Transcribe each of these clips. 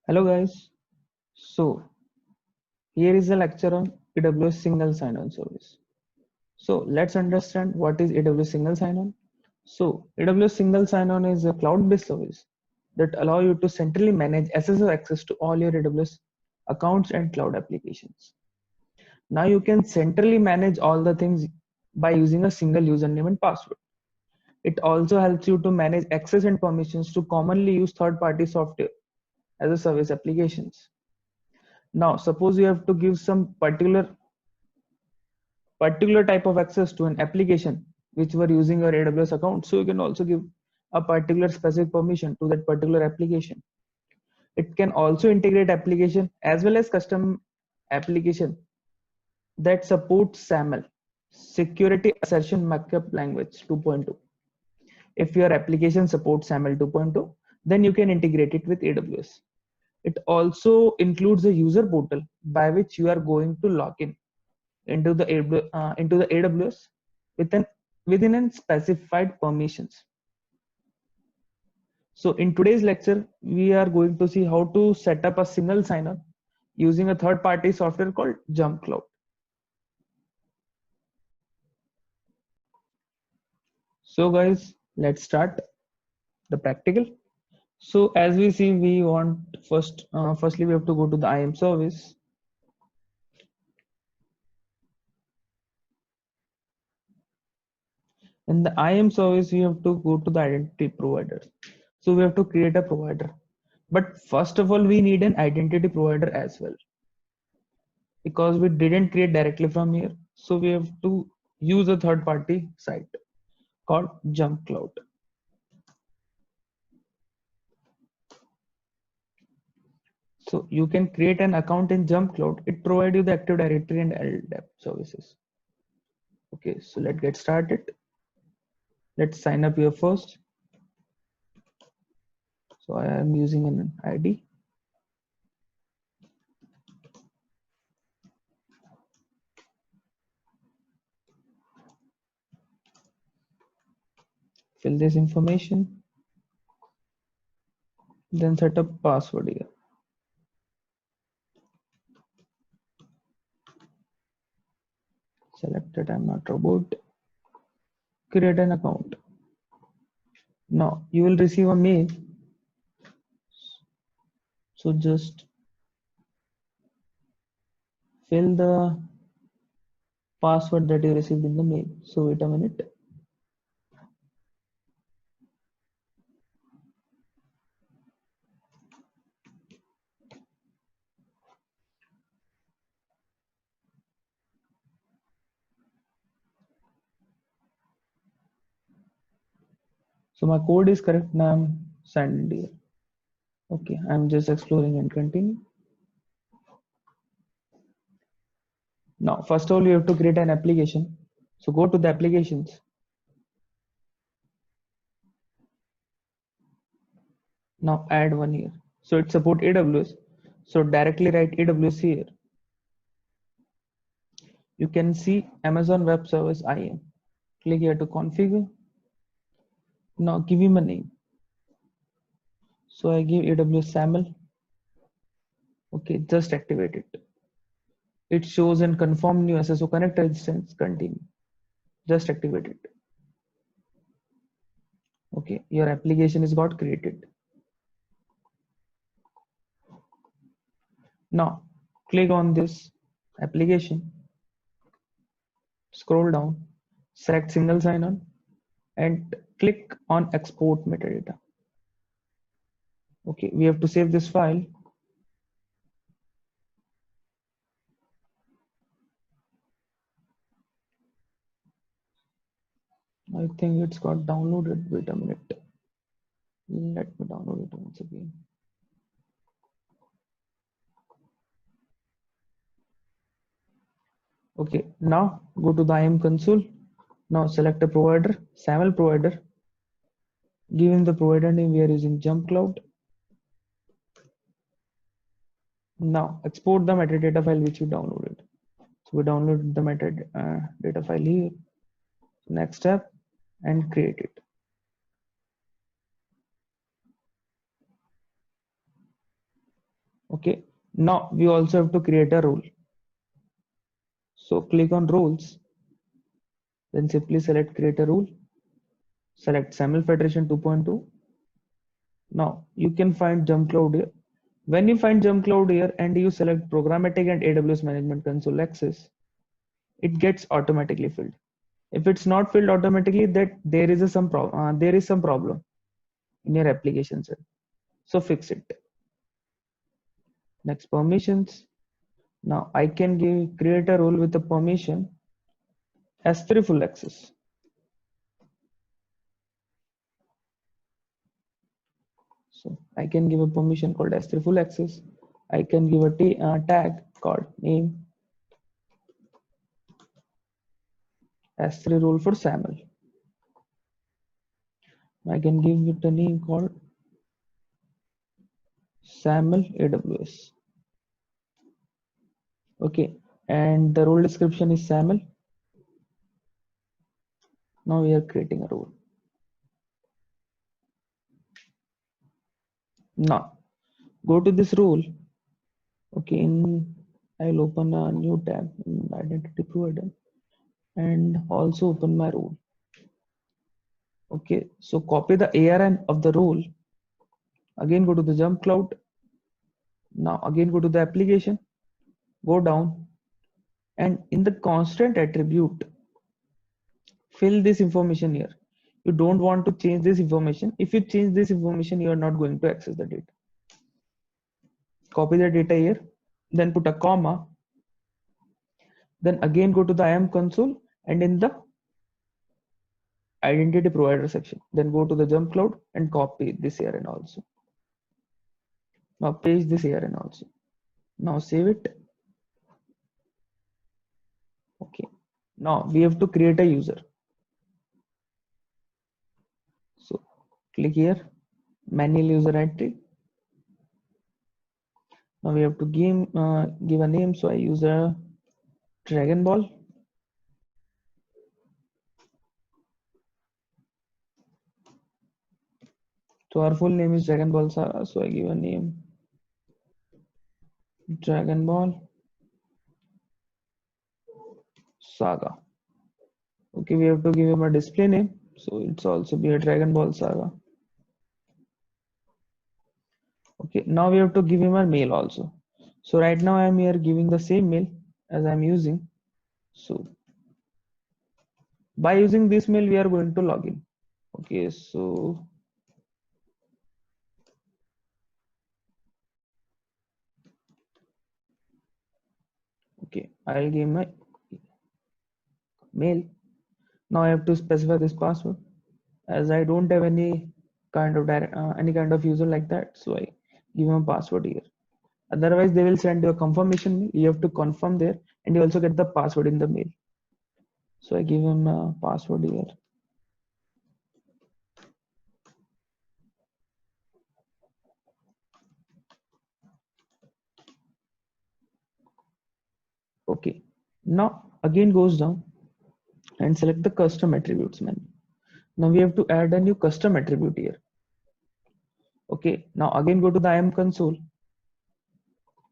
Hello guys. So here is a lecture on AWS single sign-on service. So let's understand what is AWS single sign-on. So AWS single sign-on is a cloud-based service that allow you to centrally manage SSO access to all your AWS accounts and cloud applications. Now you can centrally manage all the things by using a single username and password. It also helps you to manage access and permissions to commonly used third-party software as a service applications. Now, suppose you have to give some particular type of access to an application which were using your AWS account. So you can also give a particular specific permission to that particular application. It can also integrate application as well as custom application that supports SAML, Security Assertion Markup Language 2.2. If your application supports SAML 2.2, then you can integrate it with AWS. It also includes a user portal by which you are going to log in into the AWS within a specified permissions. So in today's lecture, we are going to see how to set up a single sign-on using a third-party software called JumpCloud. So guys, let's start the practical. So as we see, we want firstly we have to go to the IAM service. In the IAM service, we have to go to the identity provider. So we have to create a provider. But first of all, we need an identity provider as well, because we didn't create directly from here. So we have to use a third party site called JumpCloud. So you can create an account in JumpCloud. It provides you the Active Directory and LDAP services. Okay, so let's get started. Let's sign up here first. So I am using an ID. Fill this information. Then set up password here. Select that I'm not robot. Create an account. Now you will receive a mail. So just fill the password that you received in the mail. So wait a minute. So my code is correct. Now I'm signed in here. Okay, I'm just exploring and continue. Now, first of all, you have to create an application. So go to the applications. Now add one here. So it support AWS. So directly write AWS here. You can see Amazon Web Service IAM. Click here to configure. Now give him a name. So I give AWS SAML. Okay, just activate it. It shows and confirm new SSO connect instance. Continue. Just activate it. Okay, your application is got created. Now click on this application. Scroll down, select single sign-on, and click on export metadata. Okay, we have to save this file. I think it's got downloaded. Wait a minute. Let me download it once again. Okay, now go to the IAM console. Now select a provider, SAML provider. Given the provider name, we are using JumpCloud. Now export the metadata file which you downloaded. So we downloaded the metadata file here. Next step, and create it. Okay, now we also have to create a role. So click on roles, then simply select create a role, select SAML Federation 2.2. Now you can find Jump Cloud here. When you find Jump Cloud here and you select programmatic and AWS Management Console access, it gets automatically filled. If it's not filled automatically, that there is some problem in your application set. So fix it. Next, permissions. Now I can create a role with a permission S3 full access. So I can give a permission called S3 full access. I can give a tag called name S3 role for SAML. I can give it a name called SAML AWS. Okay, and the role description is SAML. Now we are creating a role. Now go to this role. Okay, I'll open a new tab in identity provider and also open my role. Okay, so copy the ARN of the role. Again, go to the Jump Cloud. Now again, go to the application, go down, and in the constant attribute, fill this information here. You don't want to change this information. If you change this information, you are not going to access the data. Copy the data here, then put a comma. Then again, go to the IAM console and in the identity provider section, then go to the Jump Cloud and copy this ARN also. Now paste this ARN also. Now save it. Okay. Now we have to create a user. So click here, manual user entry. Now we have to give a name. So I use a Dragon Ball. So our full name is Dragon Ball Saga. So I give a name Dragon Ball Saga. Okay, we have to give him a display name. So it's also be a Dragon Ball Saga. Okay, now we have to give him a mail also. So right now I'm here giving the same mail as I'm using. So by using this mail, we are going to log in. Okay, so okay, I'll give my mail. Now I have to specify this password as I don't have any kind of user like that. So I give him a password here. Otherwise, they will send you a confirmation mail. You have to confirm there, and you also get the password in the mail. So I give him a password here. Okay. Now again goes down and select the custom attributes menu. Now we have to add a new custom attribute here. Okay. Now again go to the IAM console.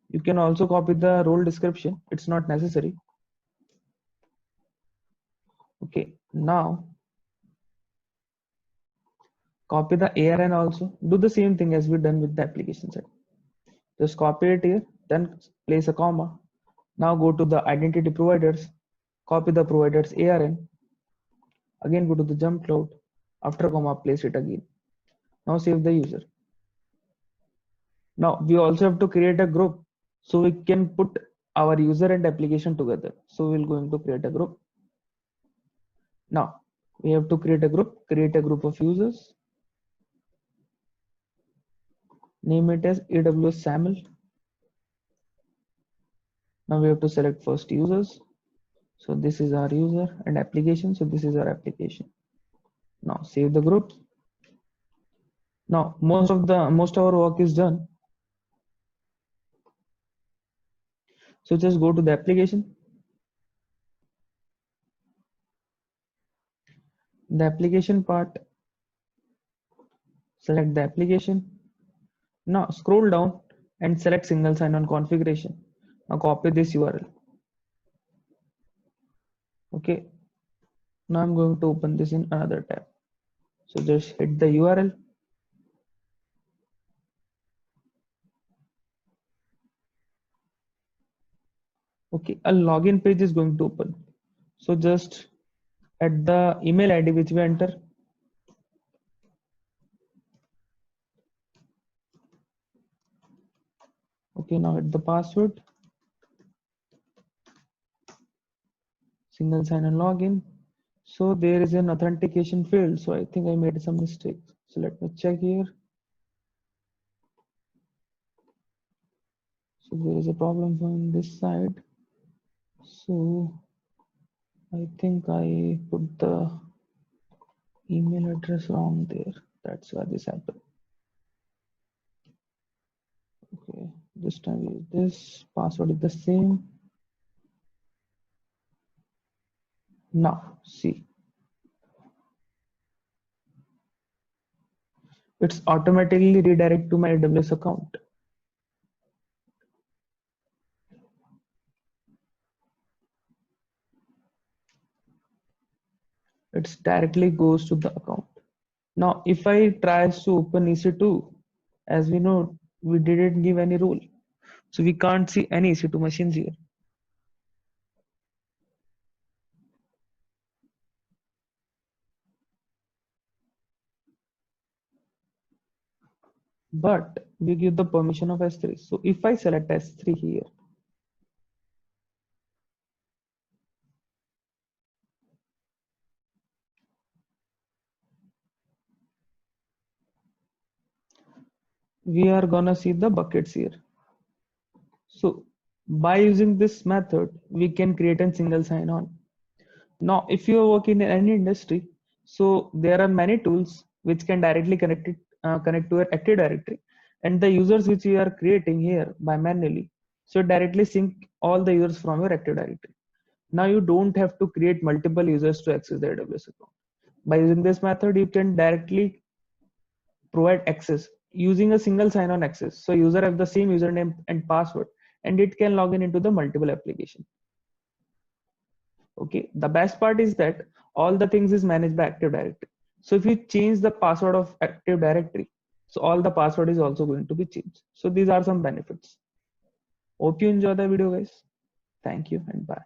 You can also copy the role description. It's not necessary. Okay. Now copy the ARN also. Do the same thing as we done with the application set. Just copy it here, then place a comma. Now go to the identity providers, copy the providers ARN. Again go to the Jump Cloud. After comma, place it again. Now save the user. Now we also have to create a group so we can put our user and application together. So we're going to create a group. Now we have to create a group of users. Name it as AWS SAML. Now we have to select first users. So this is our user and application. So this is our application. Now save the group. Now most of our work is done. So just go to the application. The application part, select the application. Now scroll down and select single sign-on configuration. Now copy this URL. Okay. Now I'm going to open this in another tab. So just hit the URL. Okay, a login page is going to open. So just at the email ID which we enter, okay, now hit the password, single sign-on login. So there is an authentication field. So I think I made some mistake. So let me check here. So there is a problem on this side. So I think I put the email address wrong there. That's why this happened. Okay, this time use this. Password is the same. Now see, it's automatically redirect to my AWS account. It directly goes to the account. Now, if I try to open EC2, as we know, we didn't give any rule. So we can't see any EC2 machines here. But we give the permission of S3. So if I select S3 here, we are gonna see the buckets here. So by using this method, we can create a single sign-on. Now, if you are working in any industry, so there are many tools which can directly connect to your Active Directory, and the users which you are creating here by manually, so directly sync all the users from your Active Directory. Now you don't have to create multiple users to access the AWS account. By using this method, you can directly provide access using a single sign-on access. So user have the same username and password, and it can log in into the multiple application. Okay, the best part is that all the things is managed by Active Directory. So if you change the password of Active Directory, so all the password is also going to be changed. So these are some benefits. Hope you enjoy the video, guys. Thank you and bye.